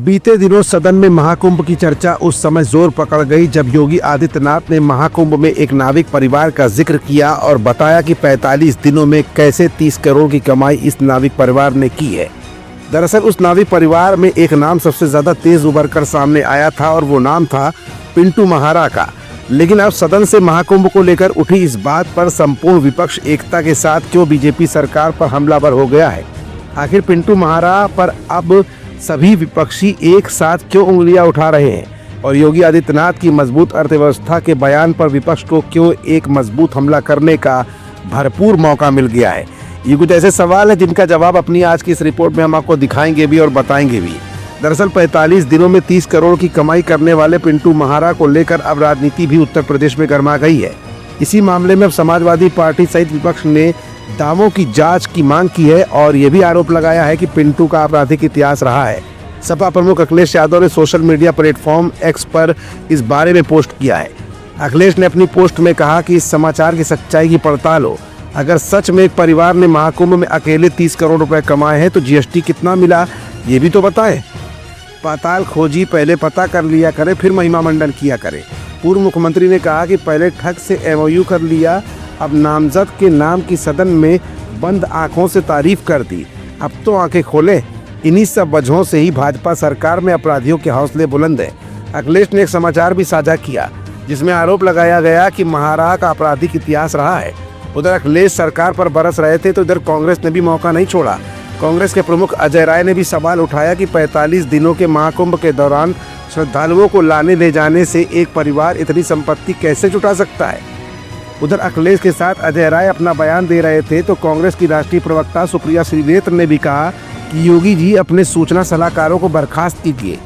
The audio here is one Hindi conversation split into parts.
बीते दिनों सदन में महाकुंभ की चर्चा उस समय जोर पकड़ गई जब योगी आदित्यनाथ ने महाकुंभ में एक नाविक परिवार का जिक्र किया और बताया कि 45 दिनों में कैसे 30 करोड़ की कमाई इस नाविक परिवार ने की है। दरअसल उस नाविक परिवार में एक नाम सबसे ज्यादा तेज उभर कर सामने आया था और वो नाम था पिंटू महारा का। लेकिन अब सदन से महाकुंभ को लेकर उठी इस बात पर संपूर्ण विपक्ष एकता के साथ क्यों बीजेपी सरकार पर हमलावर हो गया है? आखिर पिंटू महारा पर अब सभी विपक्षी एक साथ क्यों उंगलियां उठा रहे हैं और योगी आदित्यनाथ की मजबूत अर्थव्यवस्था के बयान पर विपक्ष को क्यों एक मजबूत हमला करने का भरपूर मौका मिल गया है? ये कुछ ऐसे सवाल हैं जिनका जवाब अपनी आज की इस रिपोर्ट में हम आपको दिखाएंगे भी और बताएंगे भी। दरअसल 45 दिनों में 30 करोड़ की कमाई करने वाले पिंटू महारा को लेकर अब राजनीति भी उत्तर प्रदेश में गर्मा गई है। इसी मामले में अब समाजवादी पार्टी सहित विपक्ष ने दावों की जांच की मांग की है और ये भी आरोप लगाया है कि पिंटू का आपराधिक इतिहास रहा है। सपा प्रमुख अखिलेश यादव ने सोशल मीडिया प्लेटफॉर्म एक्स पर इस बारे में पोस्ट किया है। अखिलेश ने अपनी पोस्ट में कहा कि इस समाचार की सच्चाई की पड़ताल हो। अगर सच में एक परिवार ने महाकुंभ में अकेले 30 करोड़ रुपए कमाए हैं तो जीएसटी कितना मिला ये भी तो बताए। पाताल खोजी पहले पता कर लिया करे फिर महिमा मंडन किया करे। पूर्व मुख्यमंत्री ने कहा कि पहले ठग से एमओयू कर लिया, अब नामजद के नाम की सदन में बंद आंखों से तारीफ कर दी, अब तो आंखें खोले। इन्हीं सब वजहों से ही भाजपा सरकार में अपराधियों के हौसले बुलंद हैं। अखिलेश ने एक समाचार भी साझा किया जिसमें आरोप लगाया गया कि महारा का आपराधिक इतिहास रहा है। उधर अखिलेश सरकार पर बरस रहे थे तो इधर कांग्रेस ने भी मौका नहीं छोड़ा। कांग्रेस के प्रमुख अजय राय ने भी सवाल उठाया कि 45 दिनों के महाकुंभ के दौरान श्रद्धालुओं को लाने ले जाने से एक परिवार इतनी संपत्ति कैसे जुटा सकता है। उधर अखिलेश के साथ अजय राय अपना बयान दे रहे थे तो कांग्रेस की राष्ट्रीय प्रवक्ता सुप्रिया श्रीनेत्र ने भी कहा कि योगी जी अपने सूचना सलाहकारों को बर्खास्त कीजिए।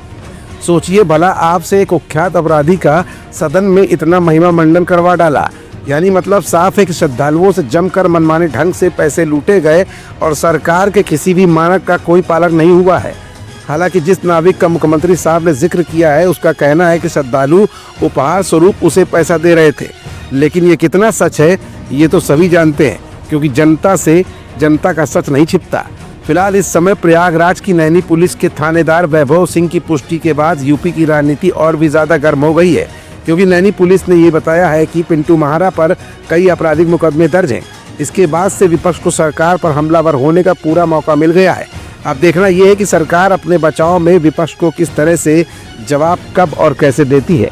सोचिए भला, आपसे एक कुख्यात अपराधी का सदन में इतना महिमा मंडन करवा डाला, यानी मतलब साफ है कि श्रद्धालुओं से जमकर मनमाने ढंग से पैसे लूटे गए और सरकार के किसी भी मानक का कोई पालन नहीं हुआ है। हालांकि जिस नाविक का मुख्यमंत्री साहब ने जिक्र किया है उसका कहना है कि श्रद्धालु उपहार स्वरूप उसे पैसा दे रहे थे, लेकिन ये कितना सच है ये तो सभी जानते हैं क्योंकि जनता से जनता का सच नहीं छिपता। फिलहाल इस समय प्रयागराज की नैनी पुलिस के थानेदार वैभव सिंह की पुष्टि के बाद यूपी की राजनीति और भी ज्यादा गर्म हो गई है क्योंकि नैनी पुलिस ने ये बताया है कि पिंटू महारा पर कई आपराधिक मुकदमे दर्ज हैं। इसके बाद से विपक्ष को सरकार पर हमलावर होने का पूरा मौका मिल गया है। अब देखना यह है कि सरकार अपने बचाव में विपक्ष को किस तरह से जवाब कब और कैसे देती है।